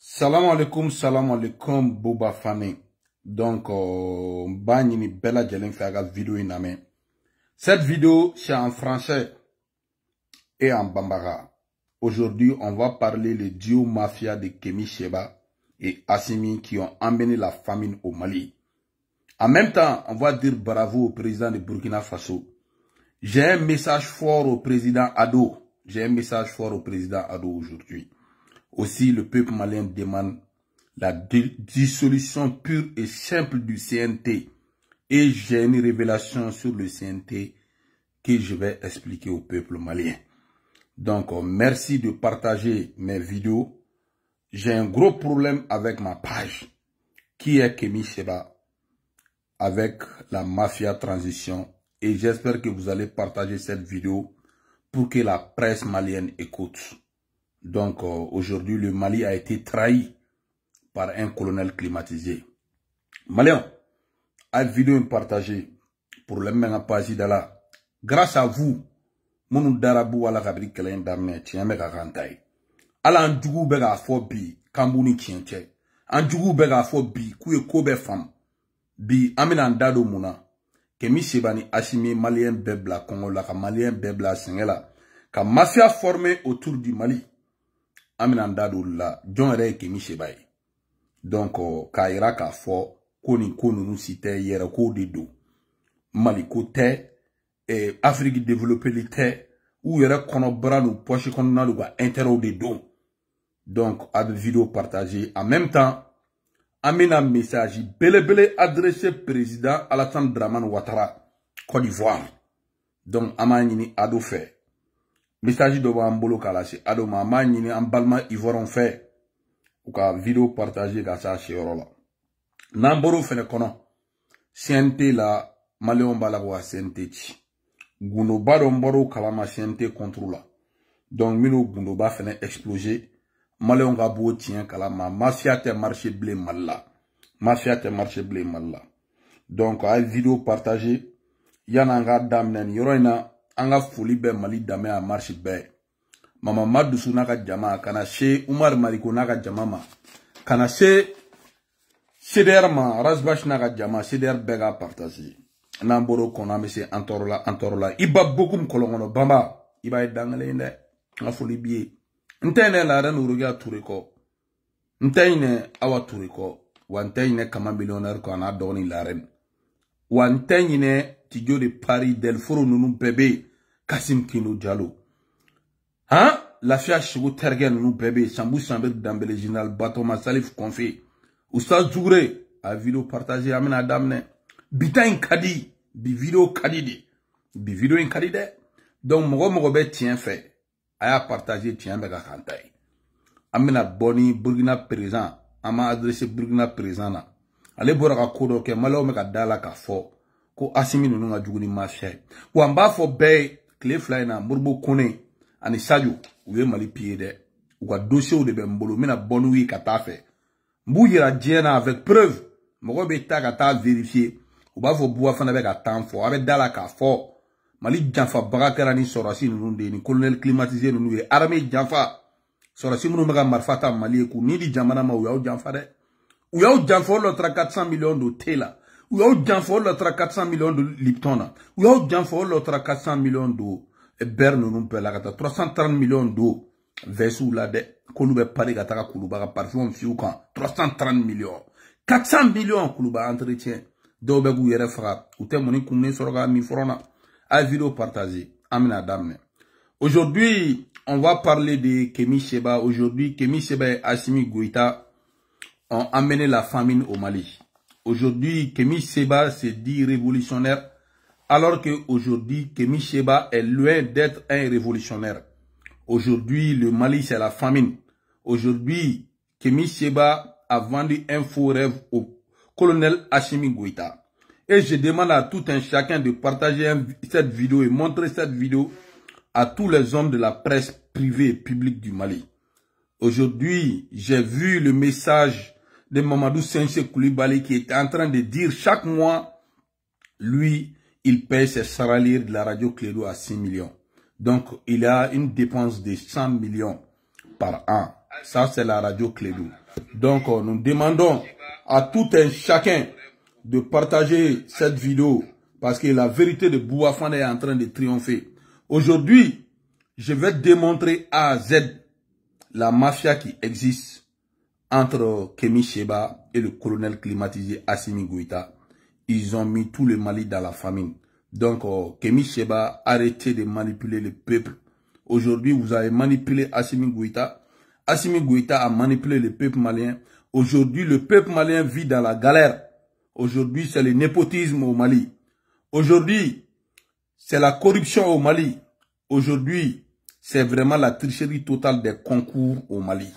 Salam alaikum, Boba Fane. Donc, Bagnini Bella Jelen fait la vidéo iname. Cette vidéo, c'est en français et en bambara. Aujourd'hui, on va parler le duo mafia de Kémi Séba et Assimi qui ont emmené la famine au Mali. En même temps, on va dire bravo au président de Burkina Faso. J'ai un message fort au président Ado. Aujourd'hui. Aussi, le peuple malien demande la dissolution pure et simple du CNT. Et j'ai une révélation sur le CNT que je vais expliquer au peuple malien. Donc, merci de partager mes vidéos. J'ai un gros problème avec ma page, qui est Kémi Séba, avec la mafia transition. Et j'espère que vous allez partager cette vidéo pour que la presse malienne écoute. Donc, aujourd'hui, le Mali a été trahi par un colonel climatisé. Malien, à vidéo partagée pour le même page d'Ala. Grâce à vous, mon darabou à la gabri kelen damne tient me garantai. Ala anjugu bega fobi kambuni tienche. Anjugu bega fobi kuye kobe fam. Bi amina ndado muna. Kémi Séba ni Assimi malien bebla Congo la ka malien bebla Sengela. Ka mafia formée autour du Mali. Amina ndado la John Ray Kémi Séba. Donc, Kaira ka fo koni nous cité yere ko de do. Mali kote et Afrique développée l'été où yere kono bra nous poche kono na luga intero de do. Donc, avec vidéo partagée en même temps. Amina message bele adressé président Alassane Dramane Ouattara, Côte d'Ivoire. Donc, Amanini Ado fait. Message de Wambolo Kalasi Ado Amanini Ambalma Ivoire fait. Ou ka vidéo partagée gasa chérola. Namboro fene kono. CNT la Maléon Balagwa CNT. Gouno Badomboro Kalama CNT contrôle. Donc, Mino Gounoba fene exploser. Maléon Gabo tient kalama. Mafia te marché blé malla. Donc, à vidéo partagée, yananga damnen yoroina, anga fouli be Mali dame a marché be. Mama Madou sunaka jama, kana she Umar Mariko naka jamama. Kana she CDR ma, Rasbash naka jama, CDR bega partagé. Namboro kona mese antorola. Iba bokum kolongono bamba. Iba edangale inde. Nga fouli biye. Ntene la ren urugia turiko. Ntene awa turiko. Wantene kama millionnaire ko ana doni la ren. Wantene tijo de Paris Delforo nunu bébé Kassim Kino Diallo. Hein? La fia chigo tergen nunu bébé Sambou Sambek Dambele Général Batoma Salif Konfé. Oustaz Djougre a vidéo partagé amena damne. Bita in kadi. Bi vidéo kadi de. Donc mogo be tien fait. Aya partagé tien mega kantai. Amena boni Burkina présent. Ama adressé Burkina présent na. Ale bora ka kodo ke malo mega dala ka fo. Ko Assimi nunu nga juguni mafia. Ko amba fo be clé fly na Murbo Kone ani Sadio uye Mali pied de. Ou ka dossier de be mbolo mina bonu wi kata fe. Mbu yira diena avec preuve. Mogo be ta kata vérifier. Ou ba fo boua fana be ka tan fo. Abe dala ka fo. Mali janfa baga karani sorasi nunu de ni colonel climatisé nunu ye armée janfa sorasi nunu mega marfata Mali ku ni di jamana ma uyaw janfa de uyaw janfa l'autre 400 millions de tela uyaw janfa l'autre 400 millions de Liptona uyaw janfa l'autre 400 millions de Berne nunu pe la kata 330 millions de vesu la de kolu be pari kata ka kuluba ka parfum fiu kan 330 millions 400 millions kuluba entretien do be gu yere fra ou te moni kumne soroga mi forona. À vidéo partagée. Amina Damne. Aujourd'hui, on va parler de Kémi Séba. Aujourd'hui, Kémi Séba et Assimi Goïta ont amené la famine au Mali. Aujourd'hui, Kémi Séba se dit révolutionnaire, alors que aujourd'hui, Kémi Séba est loin d'être un révolutionnaire. Aujourd'hui, le Mali, c'est la famine. Aujourd'hui, Kémi Séba a vendu un faux rêve au colonel Assimi Goïta. Et je demande à tout un chacun de partager cette vidéo et montrer cette vidéo à tous les hommes de la presse privée et publique du Mali. Aujourd'hui, j'ai vu le message de Mamadou Senche Koulibaly qui est en train de dire chaque mois, lui, il paye ses salariés de la radio Clédo à 6 millions. Donc, il a une dépense de 100 millions par an. Ça, c'est la radio Clédo. Donc, nous demandons à tout un chacun de partager cette vidéo parce que la vérité de Bouafane est en train de triompher. Aujourd'hui, je vais démontrer A à Z la mafia qui existe entre Kémi Séba et le colonel climatisé Assimi Goïta. Ils ont mis tout le Mali dans la famine. Donc, Kémi Séba, arrêtez de manipuler le peuple. Aujourd'hui, vous avez manipulé Assimi Goïta. Assimi Goïta a manipulé le peuple malien. Aujourd'hui, le peuple malien vit dans la galère. Aujourd'hui, c'est le népotisme au Mali. Aujourd'hui, c'est la corruption au Mali. Aujourd'hui, c'est vraiment la tricherie totale des concours au Mali.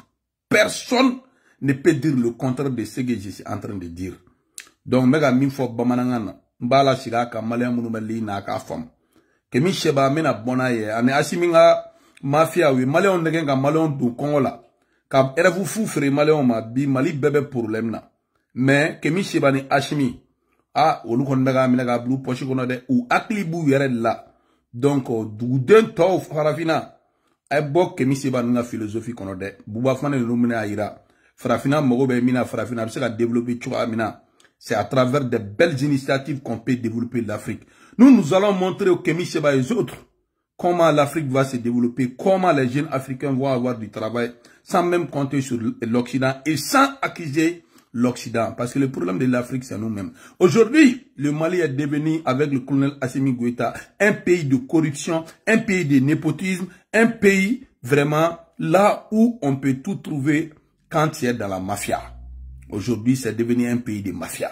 Personne ne peut dire le contraire de ce que je suis en train de dire. Donc, mega minfo bamanangana, mbala shiraka malien munumeli na ka fam. Kémi Séba mena bona ye, ane asiminga mafia we, malien negenga malien du Congo la. Ka erefu fu fré malien ma bi Mali bébé problème na. Mais Kémi Séba ni Assimi, olu kon mega minega blue poche kono de, ou akli bou yere la. Donc, douden to farafina. Bok Kémi Séba nga philosophie kono de. Bouafane lumine aira. Farafina mogobe mina farafina se ka développer chouka mina. C'est à travers de belles initiatives qu'on peut développer l'Afrique. Nous allons montrer au Kémi Séba et aux autres comment l'Afrique va se développer, comment les jeunes Africains vont avoir du travail sans même compter sur l'Occident et sans accuser l'Occident. Parce que le problème de l'Afrique, c'est nous-mêmes. Aujourd'hui, le Mali est devenu, avec le colonel Assimi Goïta, un pays de corruption, un pays de népotisme, un pays vraiment là où on peut tout trouver quand il est dans la mafia. Aujourd'hui, c'est devenu un pays de mafia.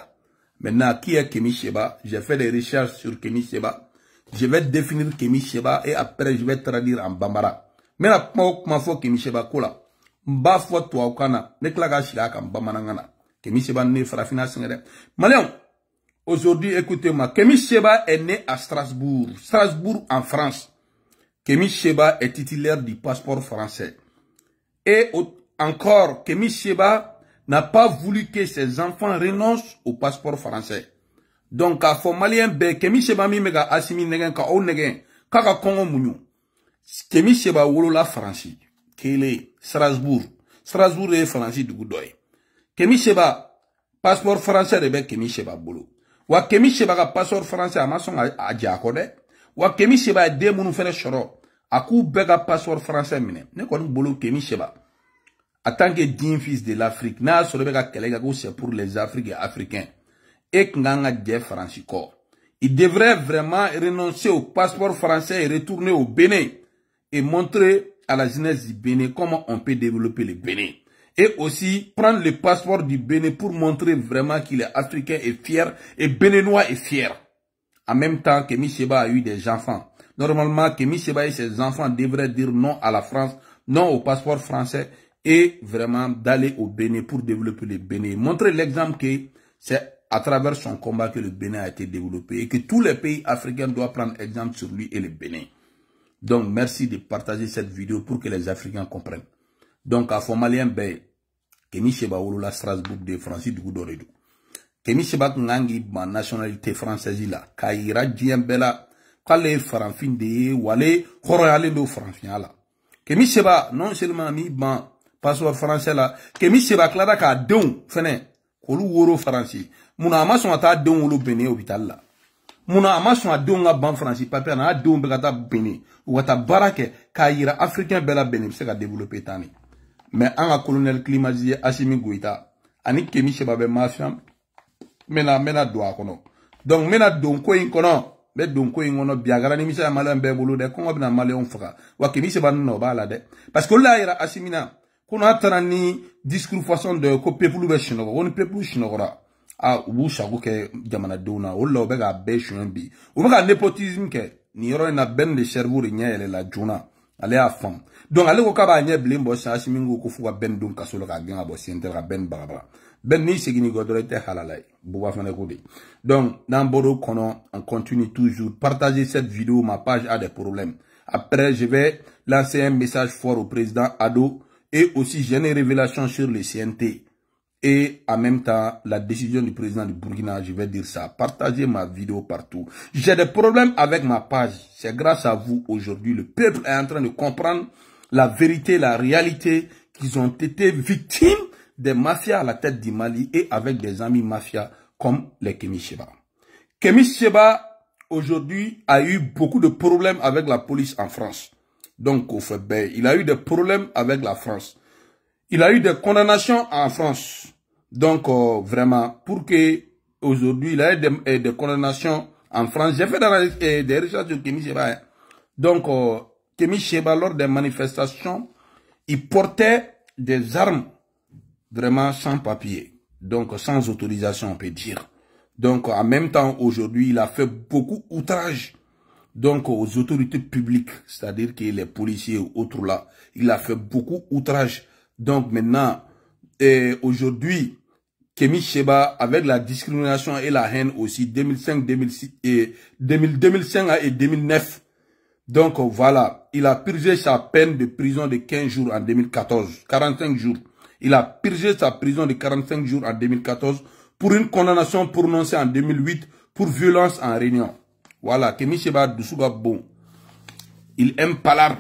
Maintenant, qui est Kémi Séba? J'ai fait des recherches sur Kémi Séba. Je vais définir Kémi Séba et après, je vais traduire en Bambara. Maintenant, comment faut Kémi Séba kola? Mba fo toi au kana. Neklaga shilaka mbamanangana. Kémi Séba né farafina singere. Malien, aujourd'hui, écoutez-moi. Kémi Séba est né à Strasbourg. Strasbourg, en France. Kémi Séba est titulaire du passeport français. Et encore, Kémi Séba n'a pas voulu que ses enfants renoncent au passeport français. Donc, à Fomalien be, Kémi Séba mi mega Assimi negen ka o negen, kaka Congo mouniou. Kémi Séba wolo la Francie. Kele, Strasbourg. Strasbourg est Francie du Goudoy. Kémi Séba, passeport français de be Kémi Séba bolo. Wa Kémi Séba ka passeport français a mason a diakode. Wa Kémi Séba de mounou fene choro. A kou bega passeport français mine. Ne kon bolo Kémi Séba. En tant que digne fils de l'Afrique, n'a c'est pour les Africains. Et il devrait vraiment renoncer au passeport français et retourner au Bénin et montrer à la jeunesse du Bénin comment on peut développer le Bénin. Et aussi prendre le passeport du Bénin pour montrer vraiment qu'il est africain et fier et béninois et fier. En même temps, Kémi Séba a eu des enfants. Normalement, Kémi Séba et ses enfants devraient dire non à la France, non au passeport français, et vraiment d'aller au Bénin pour développer le Bénin. Montrer l'exemple que c'est à travers son combat que le Bénin a été développé et que tous les pays africains doivent prendre exemple sur lui et le Bénin. Donc, merci de partager cette vidéo pour que les Africains comprennent. Donc, à Fomalien Bay, Kémi Séba la Strasbourg de Francis Doudouredou. Kémi Séba Ngangi, ma nationalité française là, Kaira Djiembela, Kale Faranfin de Wale, Horoyale do Faranfin là. Kémi Séba, non seulement mi ban, passeport français là, Kémi Séba Clara ka don, fene, kolu woro français. Muna ama son ata don wolo Bénin hôpital là. Muna ama son a don nga ban français, papier na don begata Bénin, ou wata barake, ka yira africain bela Bénin, se ka développer tani. Mais en a colonel climatisé Assimi Goïta, ani Kémi Séba be mafia, mena doa kono. Donc mena don ko in kono, be don ko in kono biagara ni misa malin be bolo de kongo bina malin faka. Wa Kémi Séba no ba la de. Parce que là ira Assimina, kono atana ni discours façon de ko peuple be chinogo, on peuple chinogora. Ubu shago ke jamana dona, o lo be ga be shunbi. O be ga népotisme ke ni yoro na ben de cerveau nya ele la juna. Ale a fam. Donc ale ko kaba nya blin bo sa Assimi ko fu wa ben don kasolo ka genga bo sienter ka ben bagabra. Ben ni segini godorete halalay. Bouba fane ko de. Donc dans Bodo kono on continue toujours partager cette vidéo, ma page a des problèmes. Après je vais lancer un message fort au président Ado et aussi j'ai une révélation sur le CNT. Et en même temps, la décision du président du Burkina, je vais dire ça. Partagez ma vidéo partout. J'ai des problèmes avec ma page. C'est grâce à vous aujourd'hui. Le peuple est en train de comprendre la vérité, la réalité, qu'ils ont été victimes des mafias à la tête du Mali et avec des amis mafias comme les Kémi Séba. Kémi Séba, aujourd'hui, a eu beaucoup de problèmes avec la police en France. Donc, au fait, il a eu des problèmes avec la France. Il a eu des condamnations en France. Donc, vraiment, pour que aujourd'hui, il a eu des condamnations en France. J'ai fait des recherches sur Kémi Séba. Hein. Donc, Kémi Séba, lors des manifestations, il portait des armes vraiment sans papier. Donc, sans autorisation, on peut dire. Donc, en même temps, aujourd'hui, il a fait beaucoup outrage. Donc, aux autorités publiques, c'est-à-dire que les policiers ou autres là, il a fait beaucoup outrage. Donc, maintenant, aujourd'hui, Kémi Séba, avec la discrimination et la haine aussi, 2005 et 2009. Donc, voilà, il a purgé sa peine de prison de 15 jours en 2014, 45 jours. Il a purgé sa prison de 45 jours en 2014 pour une condamnation prononcée en 2008 pour violence en réunion. Voilà, Kémi Séba Doussouga bon. Il aime Palar.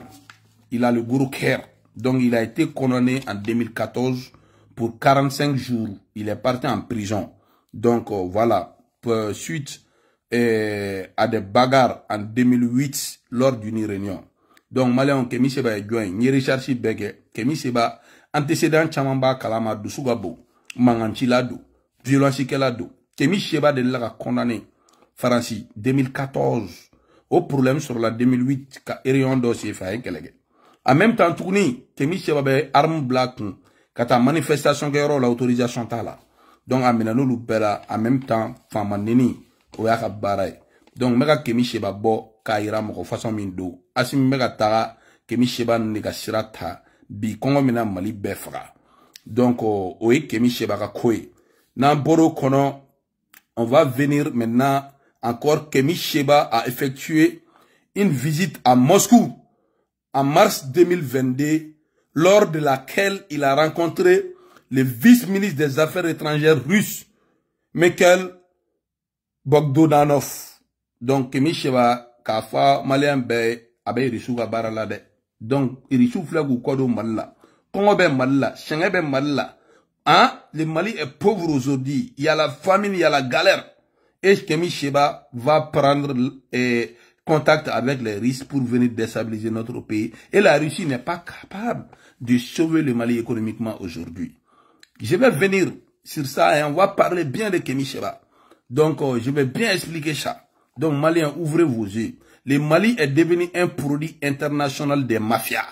Il a le gros cœur. Donc, il a été condamné en 2014 pour 45 jours. Il est parti en prison. Donc, voilà, suite à des bagarres en 2008 lors d'une réunion. Donc, Maléon Kémi Séba est joint. Ni Richard Bege. Kémi Séba, antécédent Chamamba Kalama Doussouga bon. Manganchilado. Violence Kelado. Kémi Séba de la condamné. Faransi, 2014. Au problème sur la 2008, ka Erion dossier fait en même temps, tourni, Kémi Séba be arme black, kata manifestation guerre l'autorisation tala. Donc, amenano lubela, en même temps, fama neni, oyaka baray. Donc, mega Kémi Séba bo, kaira moko façon mindo. Asim mega tara, Kémi Séba nega sirata, bi kongo mina mali befra. Donc, oye Kémi Séba ka koe. Nan boro kono, on va venir maintenant. Encore, Kémi Séba a effectué une visite à Moscou en mars 2022, lors de laquelle il a rencontré le vice-ministre des Affaires étrangères russe, Mikhail Bogdanov. Donc, Kémi Séba, Kafa, Malien Bey, Abe Rissouga Baralade. Donc, il Rissou ou Kodo Malala. Kongo Ben Malala, Chenge Ben Malala. Hein? Le Mali est pauvre aujourd'hui. Il y a la famine, il y a la galère. Et Kémi Séba va prendre contact avec les Russes pour venir déstabiliser notre pays. Et la Russie n'est pas capable de sauver le Mali économiquement aujourd'hui. Je vais venir sur ça et on va parler bien de Kémi Séba. Donc, je vais bien expliquer ça. Donc, Maliens, ouvrez vos yeux. Le Mali est devenu un produit international des mafias.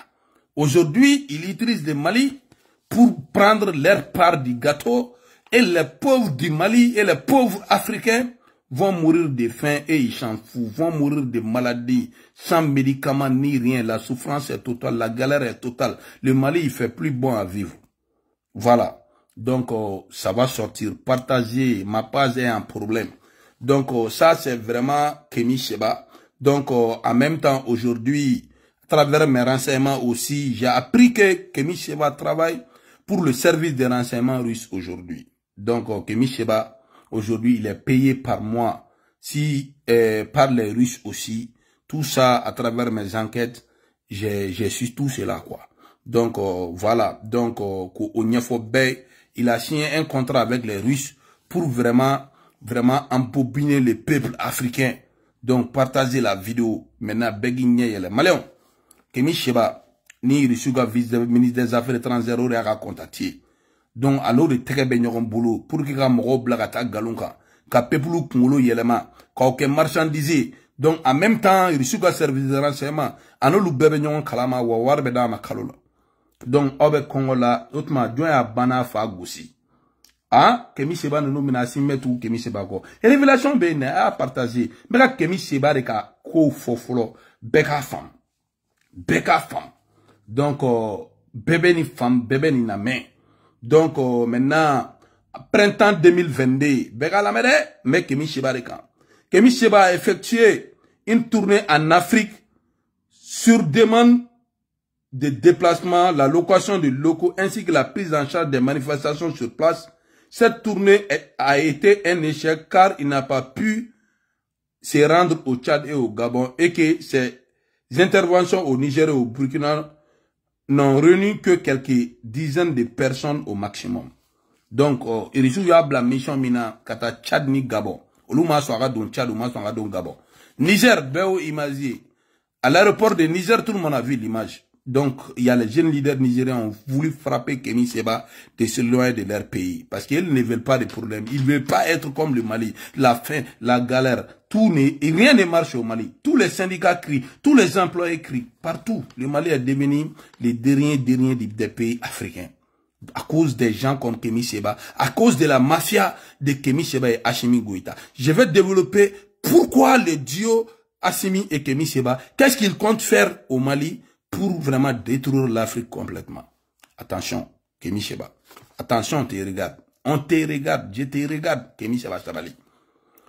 Aujourd'hui, ils utilisent le Mali pour prendre leur part du gâteau. Et les pauvres du Mali et les pauvres africains vont mourir de faim et ils s'en foutent, vont mourir de maladies, sans médicaments ni rien. La souffrance est totale, la galère est totale. Le Mali, il fait plus bon à vivre. Voilà. Donc, ça va sortir. Partagez, ma page est un problème. Donc, ça, c'est vraiment Kémi Séba. Donc, en même temps, aujourd'hui, à travers mes renseignements aussi, j'ai appris que Kémi Séba travaille pour le service des renseignements russes aujourd'hui. Donc, Kémi Séba, aujourd'hui, il est payé par mois, par les Russes aussi. Tout ça, à travers mes enquêtes, j'ai su tout cela, quoi. Donc, voilà. Donc, il a signé un contrat avec les Russes pour vraiment embobiner le peuple africain. Donc, partagez la vidéo. Maintenant, Beguigné, les Maléons. Kémi Séba, ni Rissouga, vice-ministre des Affaires étrangères, a contacté. Donc, alors de très bien boulot pour que Kamoro blagata galunka, ka pepulu kungolo yelema, ka oke marchandise. Donc, en même temps, il reçoit un service de renseignement. Ano lu bebe nyon kalama wa warbe da ma kalola. Donc, obe Congo la, autrement, joint à bana fa goussi. Ah, Kémi Séba nous mina si metu Kémi Séba ko. Et révélation ben à partager. Mais là, Kémi Séba de ka ko fofolo, beka femme. Beka femme. Donc, bébé ni femme, bébé ni na main. Donc, maintenant, printemps 2022, mais Kémi Séba Kémi Séba a effectué une tournée en Afrique sur demande de déplacement, la location de locaux ainsi que la prise en charge des manifestations sur place. Cette tournée a été un échec car il n'a pas pu se rendre au Tchad et au Gabon et que ses interventions au Niger et au Burkina n'ont réuni que quelques dizaines de personnes au maximum. Donc, Irisu y a la mission mina kata Tchad ni Gabon. Oluma soaga don Tchad, Oluma soaga don Gabon. Niger, Béo Imazi. À l'aéroport de Niger, tout le monde a vu l'image. Donc, il y a les jeunes leaders nigériens ont voulu frapper Kémi Séba de s'éloigner de leur pays. Parce qu'ils ne veulent pas de problème. Ils ne veulent pas être comme le Mali. La faim, la galère, rien ne marche au Mali. Tous les syndicats crient, tous les employés crient. Partout, le Mali est devenu le dernier des pays africains. À cause des gens comme Kémi Séba, à cause de la mafia de Kémi Séba et Assimi Goïta. Je vais développer pourquoi le duo Assimi et Kémi Séba, qu'est-ce qu'ils comptent faire au Mali pour vraiment détruire l'Afrique complètement. Attention, Kémi Séba. Attention, on te regarde. On te regarde, je te regarde, Kémi Séba Sabali.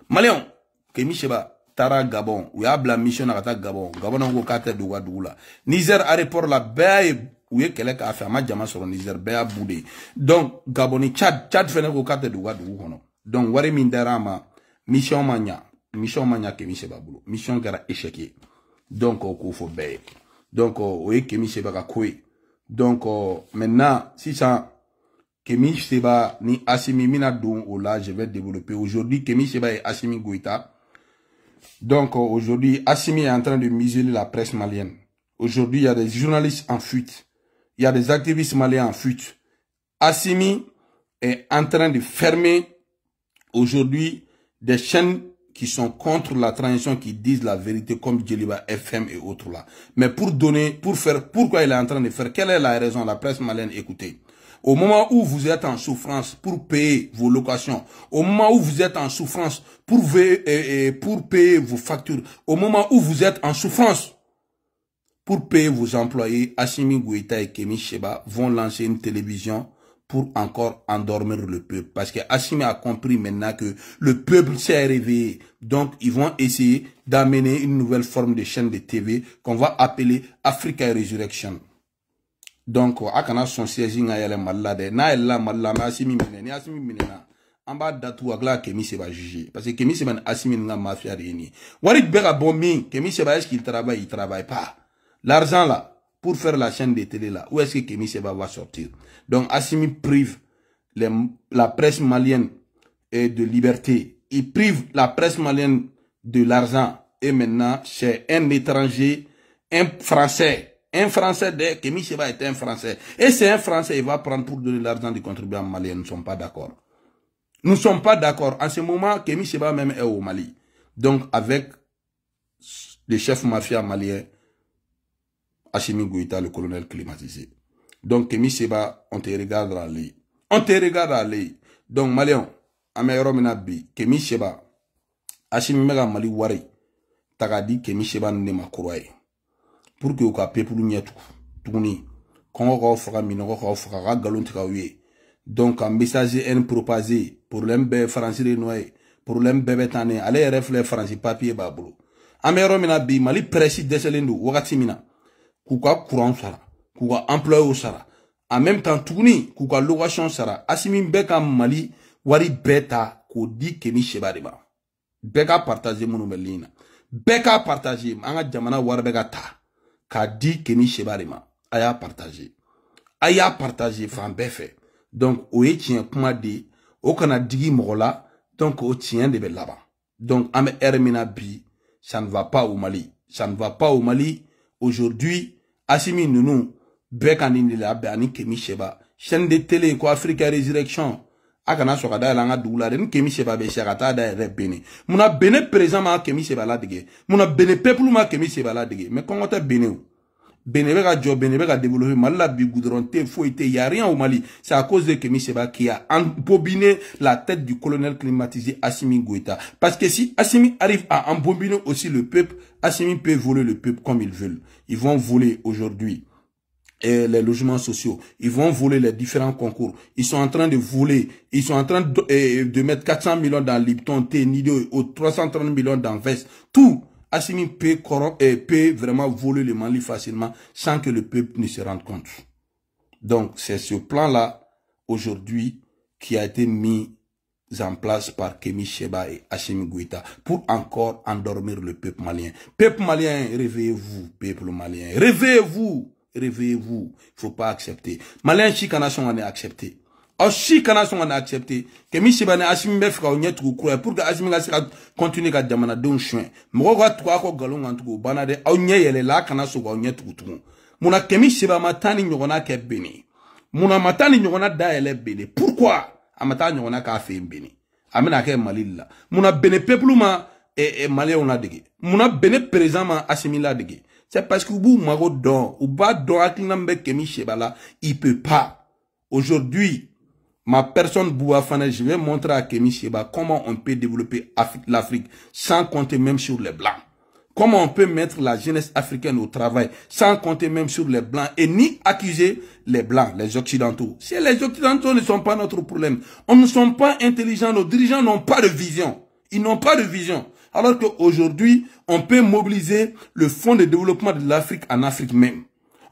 Malion, Kémi Séba, Tara Gabon, ou y'a la mission à Gabon, Gabon on go kate de Ouadoula. Niger aéroport la baie, ou y'a quelqu'un a fait ma diamant sur Niger, baie boudé. Donc, Gaboni, Tchad fait go kate de Ouadoula. Donc, Wari Minderama, mission mania Kémi Séba boulot. Mission gara échec. Donc, au faut baie. Donc, oui, Kémi Séba ka koué. Donc, maintenant, si ça, Kémi Séba ni Assimi mina don au là, je vais développer. Aujourd'hui, Kémi Séba et Assimi Goïta. Donc, aujourd'hui, Assimi est en train de museler la presse malienne. Aujourd'hui, il y a des journalistes en fuite. Il y a des activistes maliens en fuite. Assimi est en train de fermer, aujourd'hui, des chaînes qui sont contre la transition, qui disent la vérité, comme Djeliba FM et autres là. Mais pourquoi il est en train de faire, quelle est la raison, la presse malienne, écoutez. Au moment où vous êtes en souffrance pour payer vos locations, au moment où vous êtes en souffrance pour payer vos factures, au moment où vous êtes en souffrance pour payer vos employés, Assimi Goïta et Kémi Séba vont lancer une télévision pour encore endormir le peuple. Parce que Assimi a compris maintenant que le peuple s'est réveillé. Donc, ils vont essayer d'amener une nouvelle forme de chaîne de TV qu'on va appeler Africa Resurrection. Donc, akana son siège nga yele malade. Na yela malade, mais Assimi mine. Ni Assimi mine na. Amba datu agla Kémi Séba juger. Parce que Kémi Séba Assimi nga mafia réunie. Warit bega bombi. Kémi Séba, est-ce qu'il travaille? Il travaille pas. L'argent là, pour faire la chaîne de télé là, où est-ce que Kémi Séba va sortir? Donc, Assimi prive la presse malienne de liberté. Il prive la presse malienne de l'argent. Et maintenant, c'est un étranger, un Français de Kémi Séba est un Français. Et c'est un Français, il va prendre pour donner l'argent des contribuables maliens. Nous ne sommes pas d'accord. Nous ne sommes pas d'accord. En ce moment, Kémi Séba même est au Mali. Donc, avec le chef mafia malien, Assimi Goïta, le colonel climatisé. Donc, Kémi Séba, on te regarde à l'œil. On te regarde à l'œil. Donc, Malion, Améro Menabi, Kémi Séba, Assimi Mega Mali Wari, Tagadi, Kémi Séba Nema Kourouaye. Pour que vous capez pour nous tourner. Quand on fera minoro, on fera galon traoué. Donc, un message est propagé pour l'embé français noyé, pour l'embé tané, allez reflet français papier babou. Améro Menabi, Mali précis décelendo, Wagatimina. Kouka courant sara, kouka employé sara. En même temps, tourni, kouka location sara. Assimi beka Mali, wari beta, ko di Kémi Séba deba. Beka partager mon melina. Beka partager, anga jamana war beka ta. Ka di Kémi Séba deba. Aya partager. Aya partager, fan befe. Donc, oye tient kuma de, o kana digi mogola, donc o tient de là-bas. Donc, ame ermina bi, ça ne va pas au Mali. Ça ne va pas au Mali. Aujourd'hui, Assimi Nounou, Bekandini la Béani Kémi Séba, chaîne de télé, quoi, Africa Resurrection, Akana Sokada, Langa Doula, Kémi Séba, Béchagata, Béné. Mouna Béné présent, ma Kémi Séba la dégué. Mouna Béné peuple, ma Kémi Séba la dégué. Mais comment t'as Béné ou? Béné Bega job, Béné Bega développé, Malala Bigoudron, il y a rien au Mali. C'est à cause de Kémi Séba qui a embobiné la tête du colonel climatisé Assimi Goïta. Parce que si Assimi arrive à embobiner aussi le peuple, Assimi peut voler le peuple comme ils veulent. Ils vont voler aujourd'hui les logements sociaux. Ils vont voler les différents concours. Ils sont en train de voler. Ils sont en train de mettre 400 millions dans Lipton, T, Nido, ou 330 millions dans Vest. Tout. Assimi peut vraiment voler le Mali facilement sans que le peuple ne se rende compte. Donc, c'est ce plan-là, aujourd'hui, qui a été mis en place par Kémi Séba et Assimi Goïta pour encore endormir le peuple malien. Peuple malien, réveillez-vous, peuple malien. Réveillez-vous, réveillez-vous. Il ne faut pas accepter. Malien, Chikanation, on est accepté. si kana son a accepté que mi Sheba ne Assimi be fika onye tugu kura pour que Assimi ga sika continuer ka jamana don chouin mo ko tugu ko galon an tugu bana de onye yele la kana so onye tugu tugu muna Kemi Sheba matani nyogona ke beni muna matani nyogona da ele beni pourquoi amata nyogona ka fe beni amena ke malilla muna bene peuple ma malien on a dege muna bene présent ma Assimi la dege c'est parce que vous mago don ou ba don aklinambe Kemi Sheba là il peut pas aujourd'hui. Ma personne Bouafane, je vais montrer à Kemi Sheba comment on peut développer l'Afrique sans compter même sur les Blancs. Comment on peut mettre la jeunesse africaine au travail sans compter même sur les Blancs et ni accuser les Blancs, les Occidentaux. Si les Occidentaux ne sont pas notre problème, on ne sont pas intelligents, nos dirigeants n'ont pas de vision. Ils n'ont pas de vision. Alors qu'aujourd'hui, on peut mobiliser le fonds de développement de l'Afrique en Afrique même.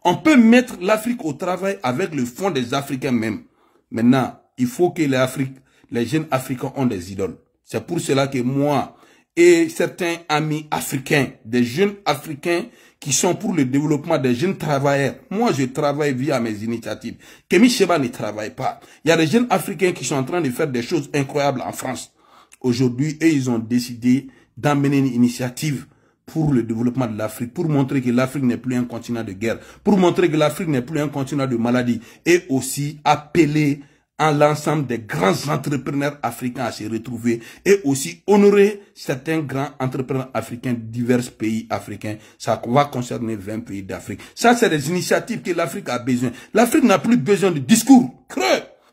On peut mettre l'Afrique au travail avec le fonds des Africains même. Maintenant, il faut que les jeunes Africains ont des idoles. C'est pour cela que moi et certains amis africains, des jeunes Africains qui sont pour le développement des jeunes travailleurs, moi je travaille via mes initiatives. Kemi Sheba ne travaille pas. Il y a des jeunes Africains qui sont en train de faire des choses incroyables en France. Aujourd'hui, ils ont décidé d'amener une initiative pour le développement de l'Afrique, pour montrer que l'Afrique n'est plus un continent de guerre, pour montrer que l'Afrique n'est plus un continent de maladie, et aussi appeler à l'ensemble des grands entrepreneurs africains à se retrouver, et aussi honorer certains grands entrepreneurs africains de divers pays africains. Ça va concerner 20 pays d'Afrique. Ça, c'est des initiatives que l'Afrique a besoin. L'Afrique n'a plus besoin de discours creux,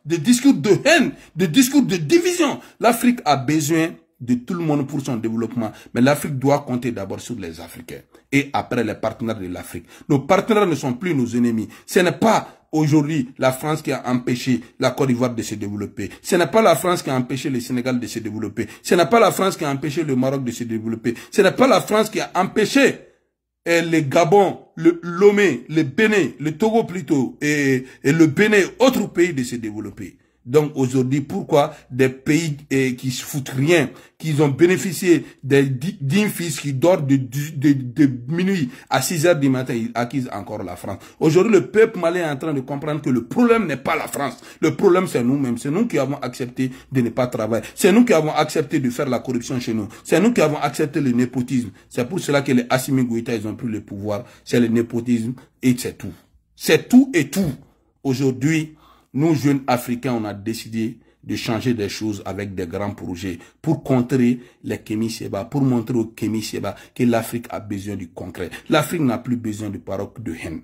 de discours de haine, de discours de division. L'Afrique a besoin de tout le monde pour son développement. Mais l'Afrique doit compter d'abord sur les Africains. Et après les partenaires de l'Afrique. Nos partenaires ne sont plus nos ennemis. Ce n'est pas aujourd'hui la France qui a empêché la Côte d'Ivoire de se développer. Ce n'est pas la France qui a empêché le Sénégal de se développer. Ce n'est pas la France qui a empêché le Maroc de se développer. Ce n'est pas la France qui a empêché le Gabon, le Lomé, le Bénin, le Togo plutôt, et le Bénin, autres pays de se développer. Donc aujourd'hui, pourquoi des pays qui se foutent rien, qui ont bénéficié d'un fils qui dort de minuit à 6 heures du matin, ils acquisent encore la France. Aujourd'hui, le peuple malien est en train de comprendre que le problème n'est pas la France. Le problème, c'est nous-mêmes. C'est nous qui avons accepté de ne pas travailler. C'est nous qui avons accepté de faire la corruption chez nous. C'est nous qui avons accepté le népotisme. C'est pour cela que les Assimi Goïta, ils ont pris le pouvoir. C'est le népotisme et c'est tout. C'est tout et tout. Aujourd'hui, nous, jeunes Africains, on a décidé de changer des choses avec des grands projets pour contrer les Kemi Sheba, pour montrer aux Kemi Sheba que l'Afrique a besoin du concret. L'Afrique n'a plus besoin de paroles de haine.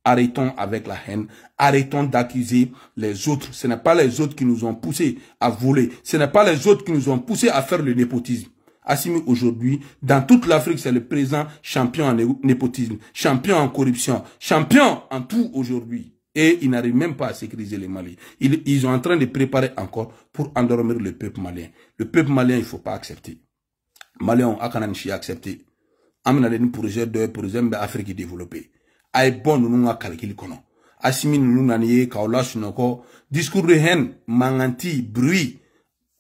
Arrêtons avec la haine. Arrêtons d'accuser les autres. Ce n'est pas les autres qui nous ont poussés à voler. Ce n'est pas les autres qui nous ont poussés à faire le népotisme. Assimi aujourd'hui, dans toute l'Afrique, c'est le président champion en népotisme, champion en corruption, champion en tout aujourd'hui. Et ils n'arrivent même pas à sécuriser les Maliens. Ils sont en train de préparer encore pour endormir le peuple malien. Le peuple malien, il ne faut pas accepter. Malien, on a accepté. On a des projets de l'Afrique développée. Aïe bon, nous avons calculé. Assimi, nous avons kaola sunoko. Discours de haine, manganti, bruit.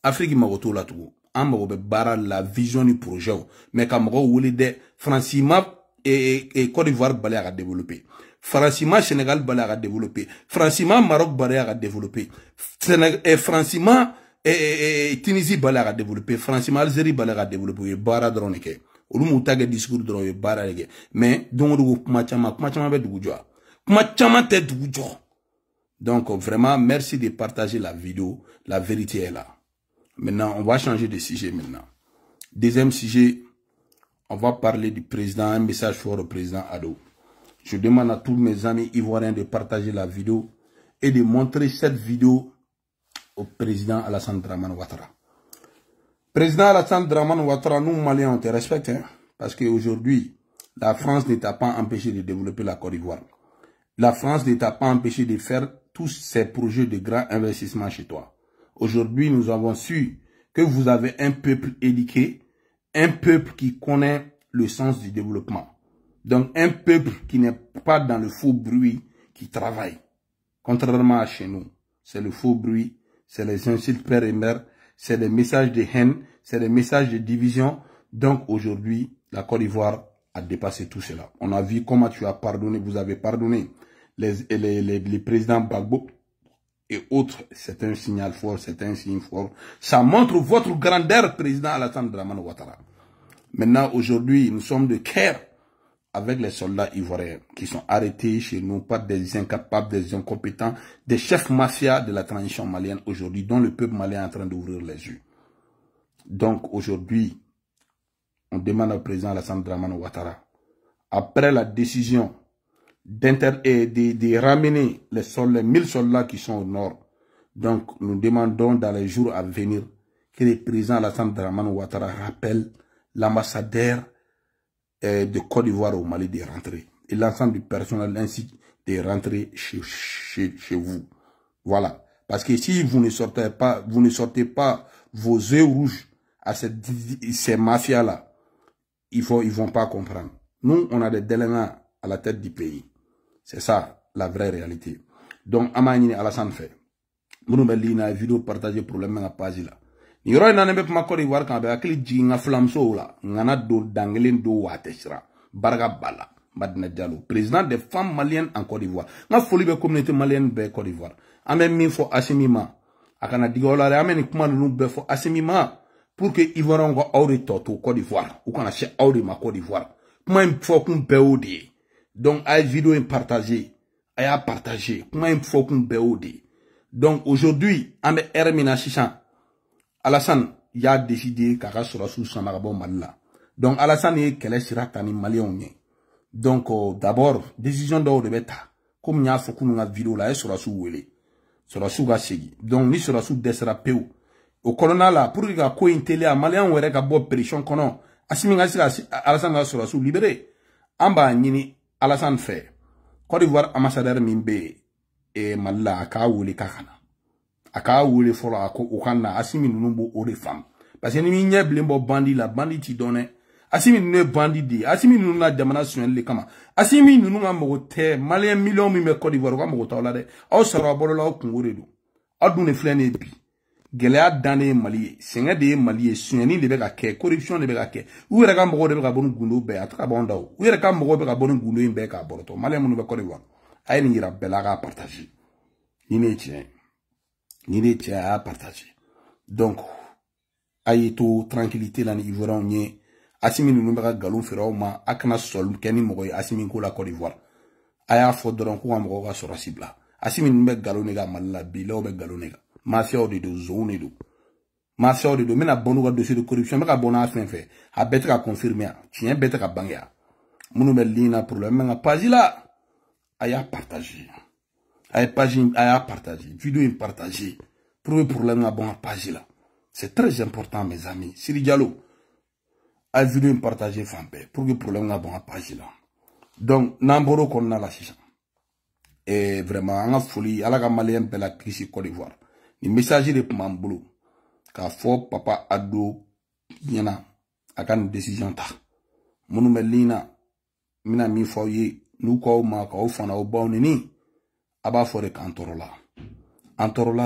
Afrique m'a retourné là tout. On m'a barra la vision du projet. Mais quand on a de Francima et Côte d'Ivoire, balé à développer. Francima Sénégal balé à développer. Francima Maroc balé à développer. Francima Tunisie balé à développer. Francima Algérie balé à développer. Bara drone ke. Olu mutage discours drone bara lege. Mais donc kuma chama be dugujo. Kuma chama te dugujo. Donc vraiment merci de partager la vidéo. La vérité est là. Maintenant on va changer de sujet maintenant. Deuxième sujet, on va parler du président, un message fort au président Ado. Je demande à tous mes amis ivoiriens de partager la vidéo et de montrer cette vidéo au président Alassane Dramane Ouattara. Président Alassane Dramane Ouattara, nous Maliens, on te respecte, hein, parce qu'aujourd'hui, la France ne t'a pas empêché de développer la Côte d'Ivoire. La France ne t'a pas empêché de faire tous ces projets de grands investissements chez toi. Aujourd'hui, nous avons su que vous avez un peuple éduqué, un peuple qui connaît le sens du développement. Donc, un peuple qui n'est pas dans le faux bruit, qui travaille. Contrairement à chez nous, c'est le faux bruit, c'est les insultes père et mère, c'est les messages de haine, c'est les messages de division. Donc, aujourd'hui, la Côte d'Ivoire a dépassé tout cela. On a vu comment tu as pardonné, vous avez pardonné les présidents Gbagbo et autres, c'est un signal fort, c'est un signe fort. Ça montre votre grandeur, président Alassane Dramane Ouattara. Maintenant, aujourd'hui, nous sommes de guerre avec les soldats ivoiriens qui sont arrêtés chez nous par des incapables, des incompétents, des chefs mafias de la transition malienne aujourd'hui, dont le peuple malien est en train d'ouvrir les yeux. Donc aujourd'hui, on demande au président Alassane Dramane Ouattara, après la décision de ramener les 1000 soldats qui sont au nord, donc nous demandons dans les jours à venir que le président Alassane Dramane Ouattara rappelle l'ambassadeur de Côte d'Ivoire au Mali de rentrer. Et l'ensemble du personnel ainsi de rentrer chez vous. Voilà. Parce que si vous ne sortez pas vos yeux rouges à ces mafias-là, ils vont pas comprendre. Nous, on a des délinquants à la tête du pays. C'est ça, la vraie réalité. Donc, Amani Alassane fait. Nous avons vidéo partagée problème à la page là. Ni yoro ina nembe puma Côte d'Ivoire kan be akili jigi nga flamso la ngana do dangelen do watesra barga bala Madina Diallo président des femmes maliennes en Côte d'Ivoire nga foli be communauté malienne be Côte d'Ivoire ame min fo asimima akana digola re ame ni kuma nu be fo asimima pour que Ivoirien go awre toto Côte d'Ivoire ou kana che awre ma Côte d'Ivoire kuma fo kun be odi donc ay vidéo en partager aya partager kuma fo kun be odi donc aujourd'hui ame hermina 600 Alassane y a décidé qu'à sera sous son marabon Malila. Donc Alassane est qu'elle est siratani malien. Donc d'abord décision d'or de bêta. Comme y a fait qu'on a vidéo là, elle sera sous wele. Sera sous gasegi. Donc ni sera sous desra peu. Au colonna là pour que quoi intélé à malien ou rek à boire pression kono. Asimi Alassane sera sous libéré. Amba nini Alassane fait. Côte d'Ivoire ambassadeur mimbe et Malila aka wele kakana. Aka wule folo ako okana asimi nunumbo ore fam parce que ni nye blembo bandi la bandi ti donne asimi nune bandi di asimi nununa jamana suel le kama asimi nununga mogote malien million mi me Côte d'Ivoire ko mogo tawla de aw sara bolola o kungore do adune flene bi gelea dane mali senga de mali sueni de be ka ke corruption de be ka ke u yere ka mogo de be ka bonu gundo be ataka bonda u yere ka mogo be ka bonu gundo imbe ka boroto malien munu be Côte d'Ivoire ay ni yira bela ka partager ni ne tien ni à partager. Donc, ayeto tranquillité là ni Ivoirien ni asimi nous n'obéra galon fera ma akana sol keni mogoy asimi ko la Côte d'Ivoire. Aya fodron ko amgo ga sora sibla. Asimi nous be galon nega malla bila o be galon nega. Mafia de do zone do. Mafia de do mena bonu ga dossier de corruption me ka bona fin fait. A bête ka confirmer. Tien bête ka bangya. Munu be lina problème nga page là. Aya partager. Aya partager, vidéo est partagée. Pour le problème à bon page là. C'est très important mes amis. Siri Diallo, a vidéo est partagée fanpé. Pour le problème à bon page là. Donc, n'amboro qu'on a la chicha. Et vraiment, on a folie, à la malien de la crise Côte d'Ivoire. Les messages de Pamambolo, qu'a fort papa ado, yana, a une décision ta. Mounou melina, mina mi foye, nous ko ma ko fana au bon ni. Aba fore kantorola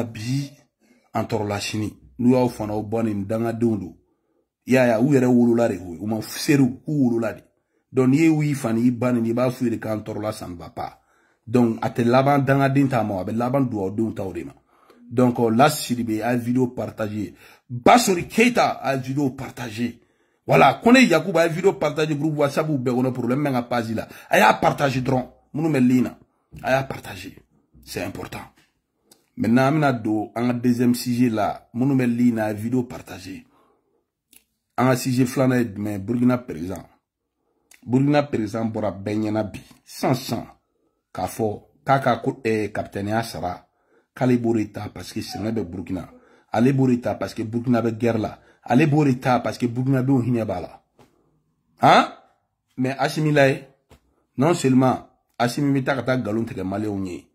bi antorola chini nu yaw fana o boni danga dundu ya u yere wulula de o ma seru ku wulula de don ye wi fani ban ni ba fure kantorola san va pas donc ate laban danga dinta mo be laban do dun tawrema donc la siribe a vidéo partagée Basori Keita a vidéo partagée voilà connaît Yakuba a vidéo partagée groupe WhatsApp ou be on problème nga page là aya partager dron munu melina aya partager. C'est important. Maintenant, on a un deuxième sujet là. Mon numéro na vidéo partagée. Un sujet flané, mais Burkina présent. Burkina présent pour la benyana bi. Sans. Kafo. Kaka capitaine Asara. Kale borita parce que c'est un Burkina. Allez borita parce que Burkina be guerre là. Allez borita parce que Burkina be hineba là. Hein? Mais Assimilae. Non seulement Assimi mita kata galon teke malé onye.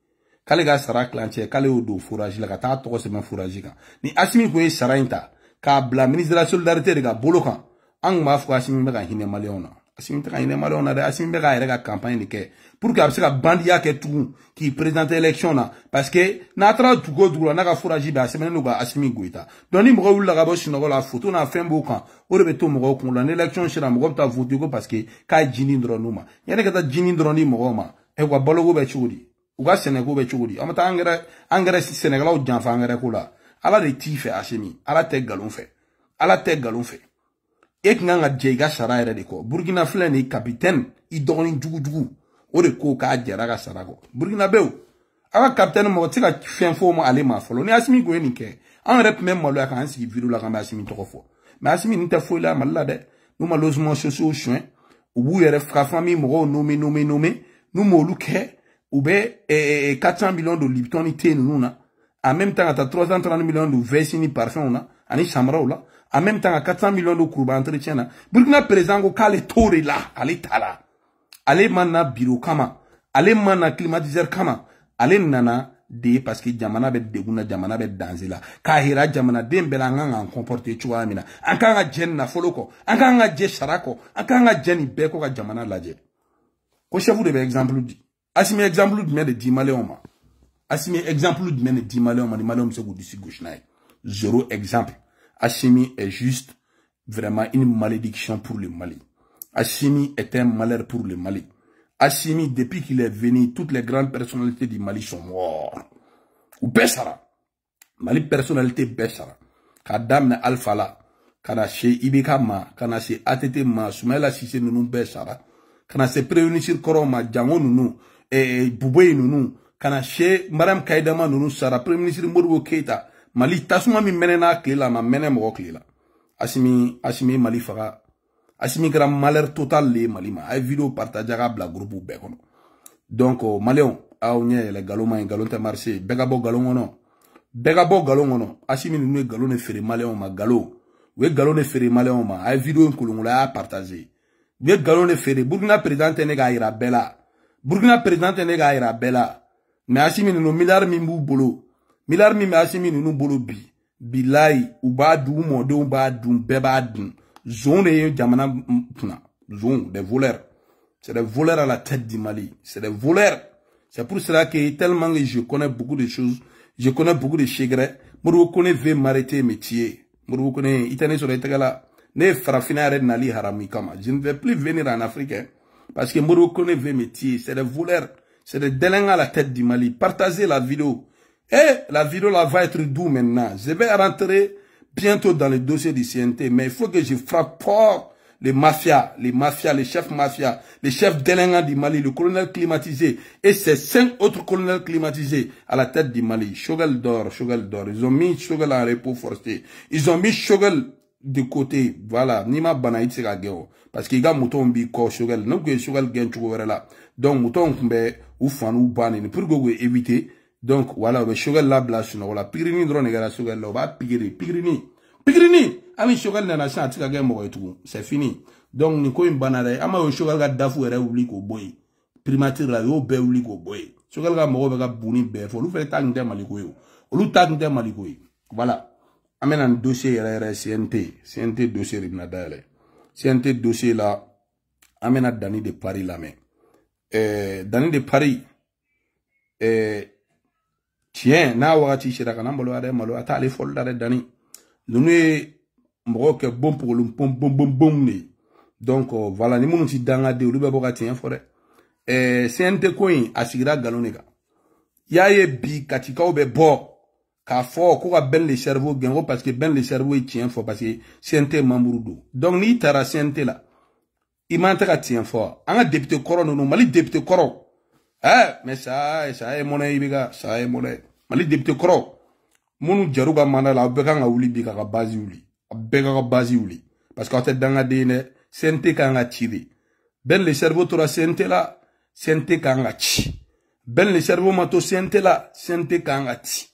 Kale ga sara clanche kale odo fourage la kata to semaine fourage kan ni asimi ko e sara inta ka bla ministre de la solidarité de ga bolokan ang ma fo asimi be ga hine maleona asimi ta hine maleona de asimi be ga ere ga campagne de ke pour que abse ga bandia ke tout qui présente élection na parce que na tra tout go duro na ga fourage be asimi no ga asimi goita doni mo wul la ga bo sino la photo na fembo kan o rebe to mo ko la élection chira mo ta voter ko parce que ka jini ndro numa yene ka ta jini ndro ni mo ma e wa bologo be chudi Uga Sénégal be chogodi. Amata engrais Sénégal ou janfa engrais kola. Ala de ti fait Hachimi. Ala te galon fait. Ala te galon fait. Ek nga djega sara ere de ko. Burkina Faso ni capitaine. I doni jugu. O de ko ka djera ga sara ko. Burkina Bew. Ala capitaine mo tika fin fo mo ale ma folo. Ni Hachimi go ni ke. En rep même mo lo ka ansi vidéo la ka Hachimi to fo. Mais Hachimi ni te fo la malla de. Nous malheureusement sociaux chouin. Ou bou yere fra famille mo nommé. Nous mo luke. Ou be 400 millions de Lipton ni te nous na. En même temps, à 330 millions de Vessini parfum, ani Samra là. En même temps, à 400 millions de Kourba entretien. Burkina présent, au cas les tours là, allez tala. Allez mana bureau kama. Allez mana climatiseur kama. Allez nana de parce que jamana bet deguna jamana bet danzela. Kahira jamana dembelanga en comporter choua mina. Ankanga jen na foloko. Ankanga je sharako. Ankanga jeni beko ka jamana laje. Ko chefu de exemple dit. Asimi exemple de 10 maléoma. Assimi exemple de mène 10 malheurs, malheurs se goûtent gauche naï. Zéro exemple. Assimi est juste vraiment une malédiction pour le Mali. Assimi est un malheur pour le Mali. Assimi, depuis qu'il est venu, toutes les grandes personnalités du Mali sont mortes. Ou Bessara. Mali personnalité Bessara. Kadam Alpha la. Kana chez Ibeka ma. Kana chez ATT ma. Soumaïla Sissé nounou Bessara. Kana chez Préunisir Koroma. Django nounou. Et Bouboué nounou. Kana che Madame Kaidama nunu sara Premier ministre Modibo Keita Mali tasuma mi menena klela ma mene mo klela Asimi Mali faga Asimi gra malheur total le Mali ma ay vidéo partager bla groupe be kono donc Malion awnye le galoma galon te marché bega bo galon ono Asimi nunu galon fere Malion ma galo we galon fere Malion ma ay vidéo nkulungula partager we galon fere Burkina président ne ga ira bela mais Assimi nous milliard mimbu bolo. Milliard mi Assimi nous bolo bi. Bilai ou ba du mo de ou ba du beba du. Zone et jamana puna. Zone des voleurs. C'est des voleurs à la tête du Mali. C'est des voleurs. C'est pour cela que tellement que je connais beaucoup de choses. Je connais beaucoup de chegrets. Moi je connais veut m'arrêter métier. Moi je connais itane sur les tagala. Ne farafina red nali harami kama. Je ne vais plus venir en Afrique. Hein, parce que moi je connais veut métier. C'est des voleurs. C'est des délinquants à la tête du Mali. Partagez la vidéo. Et la vidéo là va être d'où maintenant? Je vais rentrer bientôt dans le dossier du CNT. Mais il faut que je frappe fort les mafias, les chefs mafias, les chefs délinquants du Mali, le colonel climatisé et ces 5 autres colonels climatisés à la tête du Mali. Choguel d'or. Ils ont mis Choguel en repos forcé. Ils ont mis Choguel de côté. Voilà. Nima Banaït c'est la guerre. Parce qu'il y a mouton bi ko Choguel. Non que Choguel gagne Choguel là. Donc mouton kumbe ou fan ou ban pour que éviter. Donc voilà, le Choguel la blache no voilà. Pigrini drone negara Choguel là. Va pigrini. Ami Choguel na nation atika gagne mo tout. C'est fini. Donc ni ko imbanare ama o Choguel ga dafu ere oubli ko boy. Primature la yo be oubli ko boy. Choguel ga mo ga buni be fo lu fait tag ndem maliko yo. Lu tag ndem maliko yo. Voilà. Amène un dossier CNT dossier ribna dale. CNT dossier là amène à Dani de Paris là mais Dani de Paris tiens na wati shira kana mbolo ade malo ata le fol dare Dani lunu mbo ke bon pour le bon ni donc voilà ni munu ti danga de lu be boka tien fore CNT coin asigira galonega yaye bi katika obe bo ka fo ko ka ben le cerveau gengo parce que ben le cerveau est tien fort parce que CNT mamourudo donc ni tara CNT là il m'a ka tien fort anga député koro no Mali député koro mais ça est monnaie ibiga ça est monnaie Mali député koro munu jaruga mandala obeka nga wuli bi ka base wuli obeka ka base wuli parce que tête danga de ne CNT ka nga tire ben le cerveau tora CNT là CNT ka nga chi ben le cerveau mato CNT là CNT ka nga ti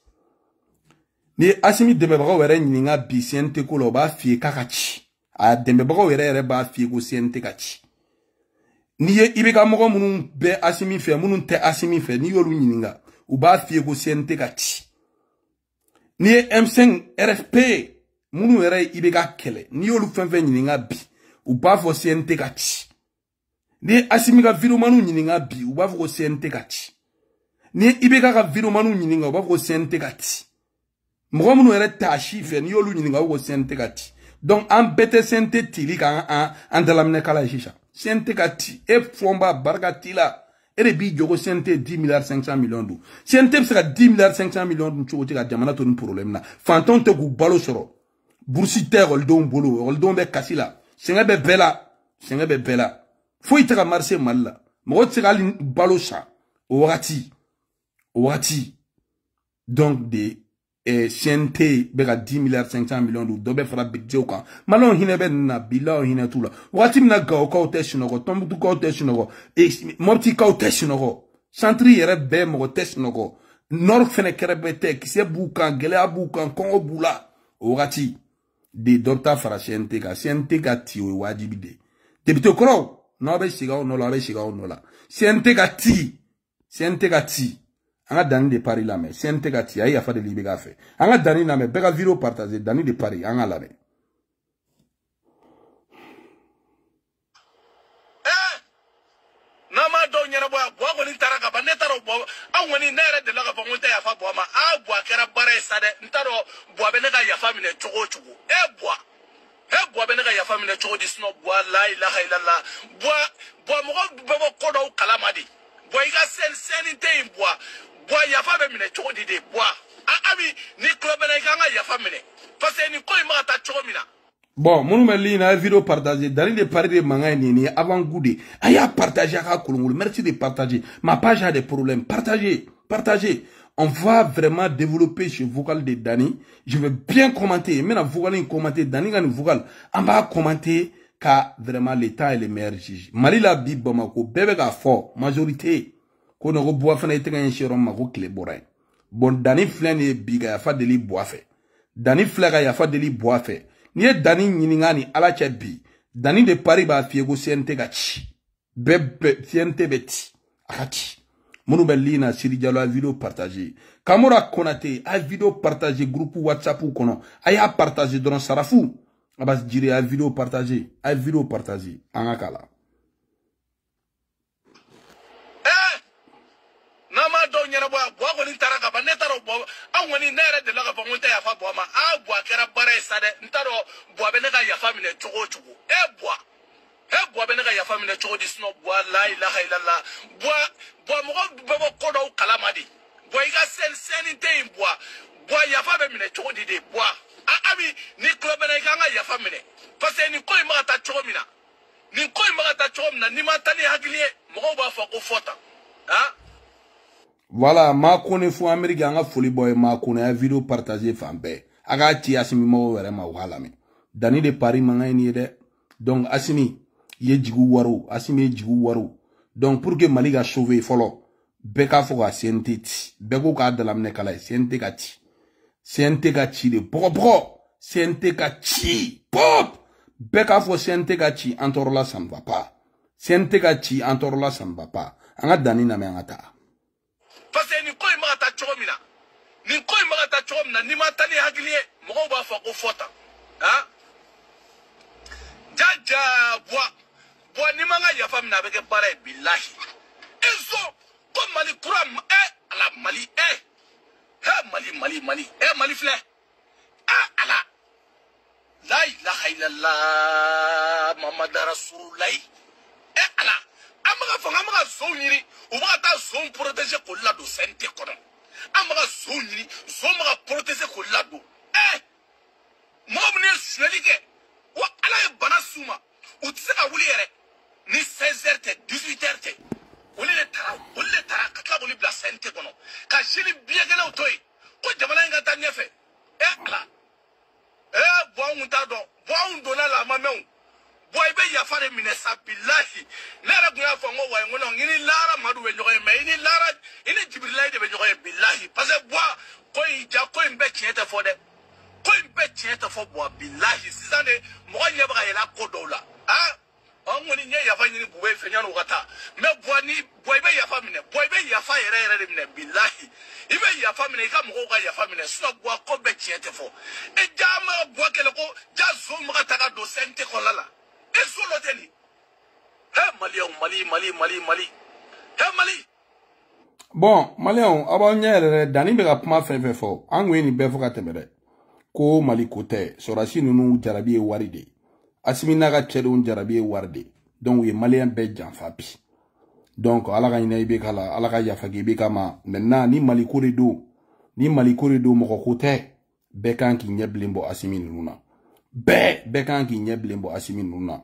ni Assimi Dembélé were nyinga bi CNT ko lo ba fie kakachi a Dembélé were ba fie ko CNT kachi ni ye ibeka mogo munun be Assimi fe munun te Assimi fe ni yolu nyinga u ba fie ko CNT kachi ni ye M5 RFP munun were ibeka kele ni yolu fenfe nyinga bi u ba fo CNT kachi ni Assimi ka video manu nyinga bi u ba fo ko CNT kachi ni ibeka ka video manu nyinga u ba fo ko CNT kachi Mougon nous est tachi fait ni yolu ni nga wo CNT kati donc en bete CNT tili kan en de la mne kala jisha CNT kati e fomba barga tila et de bi jogo CNT 10 milliards 500 millions d'euros. CNT sera 10 milliards 500 millions d'euros ka jamana to ni problème na. Fanton te gu balo soro. Boursi te goldon bolo, goldon be kasila. Senga be bela. Faut ita ka marché mal la. Mo tsira balo sa. Owati. Donc de CNT bega 10 milliards 500 millions d'euros dobe fera budget kan malon hinebe na bila hine tula wati na ga o ka test no tombu du ka test no mopti ka test no centri yere be mo test no nord fene kerebete ki se bukan gele abukan kongo bula wati de docteur fara CNT ka ti o wajibi de debito kro no be siga o no la CNT ka ti Anga dani de Paris la me CNT ka ti ayi afa de libe ga fe anga dani na me bega video partager dani de Paris anga la me nama do nyana bo ko ni taraka ba netaro bo awoni nere de la ga bo nta ya fa bo ma a bo akera bare sade ntaro bo be ne ga ya fa mine chugo bo be ne ga ya fa mine chugo disno bo la ilaha illallah bo mo bo ko do kalamadi bo iga sen te bo ya fa be mine chugo de bo abi ni club na ga ya fa mine parce ni ko ma ta chugo mina. Bon, mon numéro na vidéo partagée dans les paris de manga ni avant goudé. Aya partager à Kolongolo. Merci de partager. Ma page a des problèmes. Partagez. On va vraiment développer ce vocal de Dani. Je vais bien commenter. Maintenant vocal commenter Dani gagne vocal. On va commenter car vraiment l'État est le meilleur juge. Mali la bi Bamako bébé ga fort majorité. Ko no bois fana ite gagne chéron mako clé boray. Bon Dani flène biga ya fa deli bois fait. Dani flaga ya fa deli bois fait. Ni ye Dani nyiningani ala bi Dani de Paris ba fiego CNT gachi bebe CNT beti akati monu belina Siri Diallo a vidéo partagée Kamora Konate a vidéo partagée groupe WhatsApp ou kono aya partagé dans Sarafou abas dire a vidéo partagée angakala nama do nyana bo ko ni taraka ba netaro bo awoni nere de la ga bo nta ya fa bo ma a bo akera bare sade ntaro bo be ne ga ya fa mine chugo bo be ne ga ya fa mine chugo disno bo la ilaha illallah bo mo bo ko do kalamadi bo iga sen te bo ya fa be mine chugo de bo abi ni club na ga ya fa mine parce ni ko ma ta chugo mina ni ma tani hagliye mo ba fa ko fota Voilà, ma kone fou Amérique anga foli boy ma kone a vidéo partagée fanbe. Aga ti asimi mo were ma wala me. Dani de Paris manga ni de. Donc asimi ye jigu waro. Donc pour que Mali ga sauver follow beka fo ga CNT ti. Beko ka dalamne kala CNT ka ti de bro. CNT ka ti. Pop. Beka fo CNT ka ti antorla ça ne va pas. CNT ka ti antorla ça ne va pas. Anga Dani na me anga ta. Parce que ni ko ma ta chomina ni ma tani hagliye mo ba fa ko fota jaja bo ni manga ya fam na beke bare billahi eso ko Mali kuram ala Mali Mali fle ala la ilaha illallah Muhammad rasulullah ala amaga zo nyiri o ba ta zo protéger ko la do sente kono amaga zo nyiri zo maga protéger ko la do mo mne swelike wa ala e bana suma o tsaka wuli yere ni 16h te 18h te wuli le tara ka wuli bla sente kono ka jini biegela o toy ko jamana ngata nyefe ala bo on ta do na la mameu boy be ya fare minesa billahi lara buya fo ngo way ngono ngini lara madu be joxe me ini lara ini jibril de be joxe billahi parce que boy ko ja ko mbe tiete fo de ko mbe tiete fo boy billahi sizane mo nya ba yela ko dola on ngoni nya ya fa nyini buwe fe nyano kata me boy ni boy be ya fa mine boy be ya fa yere de mine billahi ibe ya fa mine ka mo ko ya fa mine so boy ko be tiete fo e jama boy kele ko ja zo mo kata ka do sente ko lala Mali. Bon, Malion, avant hier, Dani bega kuma fait fort. Angwe ni befo ka temere. Ko Mali kote, sorasi nunu jarabi e waride. Asimi naga chedon jarabi e warde. Donc we Malien be janfapi. Donc ala ka ina ibe kala ala ka yafa ibe kama maintenant ni Mali ko de do moko ko tɛ bɛɛ kan k'i ɲɛ bilen bɔ Asimi ninnu na bɛɛ kan k'i ɲɛ bilen bɔ Asimi ninnu na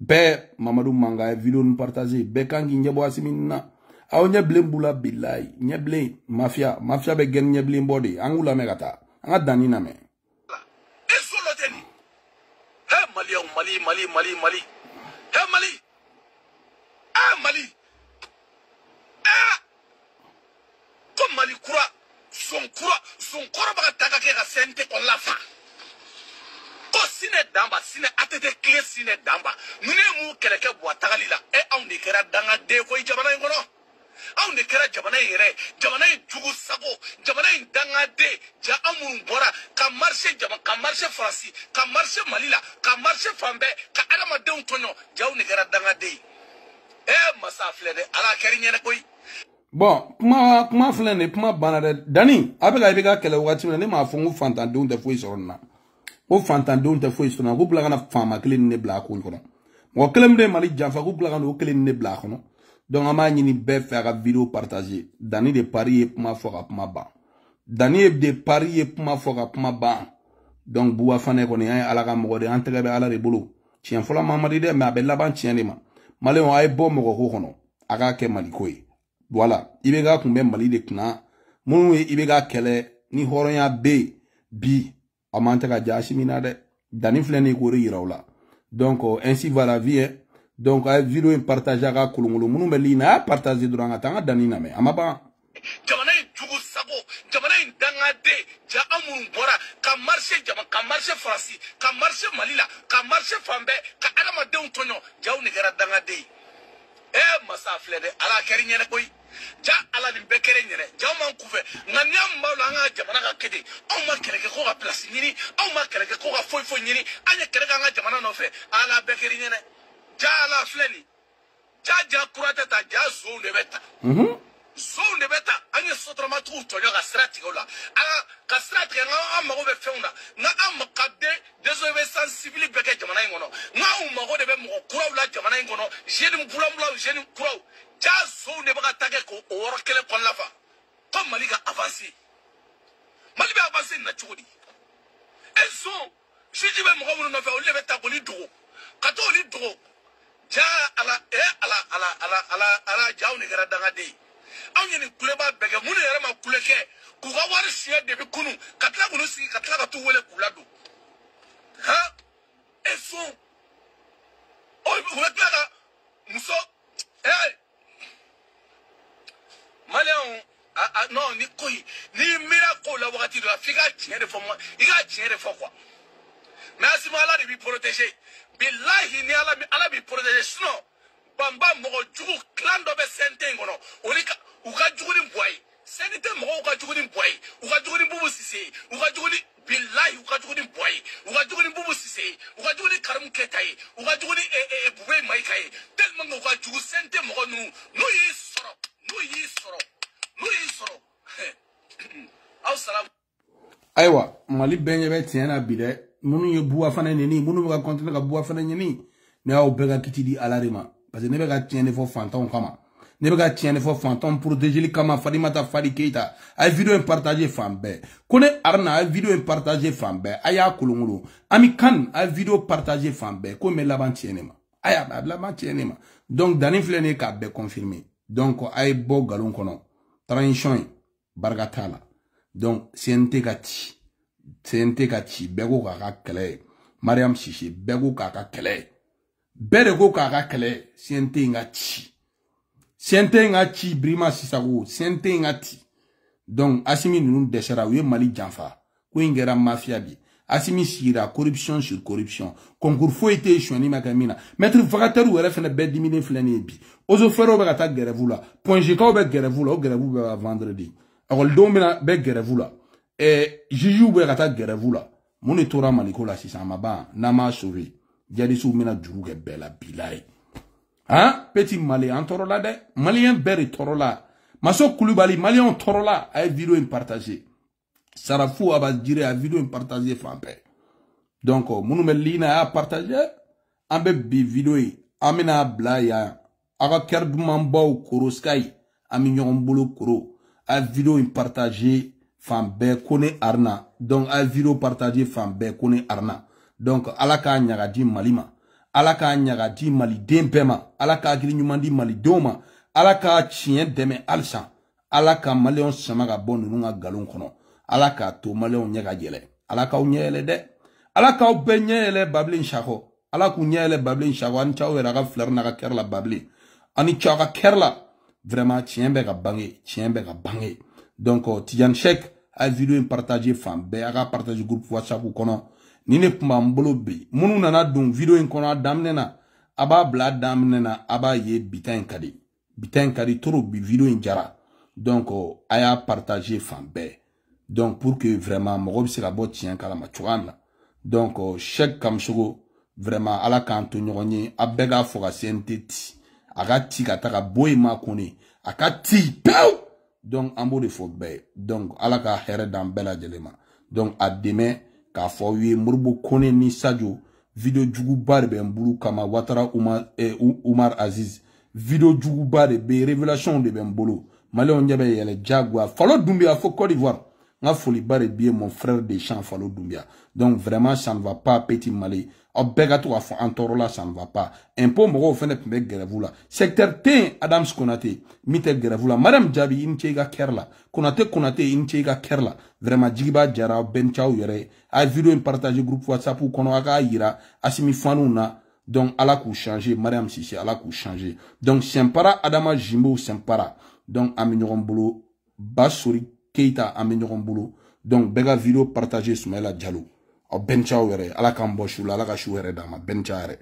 bɛɛ Mamadou Manga ye vidéo nu partager bɛɛ kan k'i ɲɛ bɔ Asimi ninnu na aw ɲɛ bilen b'u la bilahi ɲɛ bilen mafia bɛ gɛn ɲɛ bilen bɔ de an k'u lamɛn ka taa an ka danni lamɛn Mali kura son kura baga taga ke ga sente ko lafa ko sine damba sine atete kle sine damba mune mu keleke bo tagali la e on de kera danga de ko jabana ngono on de kera jabana yere jabana jugu sago jabana danga de ja amun bora ka marché jama ka marché franci ka marché malila ka marché fambe ka adama de tonyo jaw ne kera danga de e masafle de ala keri nyene koy bon kuma filɛ nin kuma banna dɛ Dani a bɛ ka i bɛ ka kɛlɛ waati min na ne m'a fɔ n ko fantandenw tɛ foyi sɔrɔ nin na ko fantandenw tɛ foyi sɔrɔ nin na k'u bila ka na faama kelen ni ne bila a ko kɔnɔ mɔgɔ kelen min de Mali janfa k'u bila ka na o kelen ni ne bila a kɔnɔ donc an b'a ɲini bɛɛ fɛ a ka vidéo partager Dani de Paris ye kuma fɔ ka kuma ban Dani de Paris ye kuma fɔ ka kuma ban donc Buba Fane kɔni an ye Ala ka mɔgɔ de an tɛgɛ bɛ Ala de bolo tiɲɛ fɔlɔ Mamadi dɛ mais a bɛ laban tiɲɛ de ma maliyɛnw a ye bɔ mɔgɔ ko kɔnɔ a k'a kɛ Mali ko ye voilà ibe ga kun bɛ Mali de kunna minnu ye ibe ga kɛlɛ ni hɔrɔnya bɛ bi a man tɛ ka ja Asimi na dɛ Dani filɛ nin k'o de yira u la donc ainsi va la vie donc a ye vidéo in partager a ka kolonkolon minnu bɛ ligne na a y'a partager dɔrɔn ka taa an ka Dani lamɛn a ma ban jamana in jugu sago jamana in danga de ja amun bora ka marché jama ka marché franci ka marché malila ka marché fambe ka adama de tonyo jaw ne kera danga de masafle de ala keri nyene koy ja ala di bekere nyene ja man kufe nganya mbalo anga jamana ka kede on ma keleke ko ka place nyini on ma keleke ko ka foi nyini anya keleke anga jamana no fe ala bekere nyene ja ala fleni ja kurata ta ja zo de beta zone de beta anya sotrama tu tonyo ka strati ko la ala ka strati nga amago be feunda nga amakade dezobe sensible beke jamana ngono nga umago de be mo kura la jamana ngono jeni mbula jeni kura ja zone de baka take ko oro kele kon lafa ko Mali ka avancer Mali be avancer na chudi eso jiji be mo no fe o le beta ko ni dugo kato ni dugo ja ala jaw ni gara danga de anyi ni kuleba bege munu yere ma kuleke ku ga wari siye de bi kunu katla kunu sigi katla ka tu wele kuladu ha eso o wekla muso Malion non ni koyi ni miracle la wakati de Afrika tient de forme il a tient de quoi mais Asimi ala de bi protéger billahi ni ala bi protéger sinon bamba mo jugu clan do be sente ngono olika uka juguni boy senite mo uka juguni boy uka juguni bubu sise uka juguni billahi uka juguni boy uka juguni bubu sise uka juguni karam ketai uka juguni bube mai kai tellement uka jugu sente mo no yi soro aw salam aywa Mali bɛɛ bɛ tiɲɛ na bi dɛ minnu ye Buba Fane neni minnu bɛ ka continuer ka Buba Fane ɲini ne y'aw bɛɛ ka kiti di Ala de ma parce que ne bɛ ka tiɲɛ de fɔ fantanw kama ne bɛ ka tiɲɛ de fɔ fantanw protéger kama Farimata Fadi Keita a ye vidéo in partager fan bɛɛ ko ne Aruna a ye vidéo in partager fan bɛɛ a y'a kolonkolon Ami Kane a ye vidéo partager fan bɛɛ ko n bɛ laban tiɲɛ ne ma a bɛ laban tiɲɛ ne ma donc Dani filɛ nin ye k'a bɛɛ confirmer donc a ye bɔ nkalon kɔnɔ transition in barika t'a la donc CNT ka ci bɛɛ ko k'a ka kɛlɛ Mariam Sise bɛɛ ko k'a ka kɛlɛ bɛɛ de ko k'a ka kɛlɛ CNT in ka ci CNT in ka ci Birima Sisago CNT in ka ci donc Asimi ninnu dɛsɛra u ye Mali janfa ko in kɛra mafia bi Asimi sigira corruption sur corruption concours foyi tɛ suɲɛni ma kɛ min na maître vacataire yɛrɛ fɛnɛ bɛɛ diminen filɛ nin ye bi ozo fɛrɛw bɛ ka taa grève la point G-kaw bɛ grève la o grève bɛ vendredi ekɔlidenw bɛ grève la juges bɛ ka taa grève la mun de tora Mali ko la sisan a ma ban n'an m'a sauver jadisiw bɛna juru kɛ bɛɛ la bilahi hein petit malien an tɔɔrɔ la dɛ malien bɛɛ de tɔɔrɔ la Maso Kulibali malien tɔɔrɔ la a ye vidéo in partager Sarafou Abadjire a vidéo in partager fan bɛɛ donc minnu bɛ ligne na a y'a partager an bɛ bi vidéo in an bɛna bila yan aga ker duman baw koro sky ami ɲɔgɔn bolo koro a vidéo in partager fan bɛɛ ko ne arna donc a vidéo partager fan bɛɛ ko ne arna donc ala k'a ɲaga di Mali ma ala k'a ɲaga di maliden bɛɛ ma ala k'a hakili ɲuman di malidenw ma ala k'a tiɲɛ dɛmɛ halisa ala ka maliyɛnw sama ka bɔ ninnu ka nkalon kɔnɔ ala k'a to maliyɛnw ɲɛ ka yɛlɛ ala k'aw ɲɛ yɛlɛ dɛ ala k'aw bɛɛ ɲɛ yɛlɛ babilen sakɔ ala k'u ɲɛ yɛlɛ babilen sakɔ ani caw yɛrɛ a ka fleur n'a ka kɛr la babilen ani caw ka kɛr la vraiment tiɲɛ bɛ ka bange tiɲɛ bɛ ka bange donc Tidiane Cheikh a vidéo in partager fan bɛɛ a ka partager groupe WhatsApp kɔnɔ ni ne tun b'an bolo bi minnu nana don vidéo in kɔnɔ a daminɛ na a b'a bila a daminɛ na a b'a ye bita in ka di trop bi vidéo in jara donc a y'a partager fan bɛɛ donc pour que vraiment mɔgɔ bɛ se ka bɔ tiɲɛ kalama cogoya min na donc Cheikh Kamsogo vraiment ala k'an to ɲɔgɔn ye a bɛɛ k'a fɔ ka CNT ti a ka ti ka taga bɔ yen ma kɔni a ka ti pewu donc an b'o de fɔ bɛɛ ye donc ala ka hɛrɛ d'an bɛɛ lajɛlen ma donc a dɛmɛ k'a fɔ aw ye Moribo Kone ni Sadio vidéo juguba de bɛ n bolo kama Ouattara Umar Aziz vidéo juguba de bɛ révélation de bɛ n bolo maliyɛnw ɲɛ bɛ yɛlɛ jagoya Falo Doumbia fo Côte d'Ivoire n ka foliba de b'i ye mon frère de champ Falo Doumbia donc vraiment ça ne va pas petit Mali aw bɛɛ ka to k'a fɔ an tɔɔrɔ la ça ne va pas impôt mɔgɔw fɛnɛ tun bɛ grève la secteur ten Adams Konate min tɛ grève la Mariam Jabi i ni ce i ka kɛr la Konate i ni ce i ka kɛr la vraiment Jigiba Jara bɛɛ ni ce aw yɛrɛ ye a ye vidéo in partager groupe WhatsApp kɔnɔ a k'a yira Asimi Fanuw na donc ala k'u changer Mariam Sise ala k'u changer donc Sɛnpara Adama Jimbo Sɛnpara donc an bɛ ɲɔgɔn bolo Basori Keita an bɛ ɲɔgɔn bolo donc bɛɛ ka vidéo partager Soumaïla Diallo aw bɛɛ ni ce aw yɛrɛ ala k'an bɔ su la ala ka su yɛrɛ d'an ma bɛɛ ni ce a yɛrɛ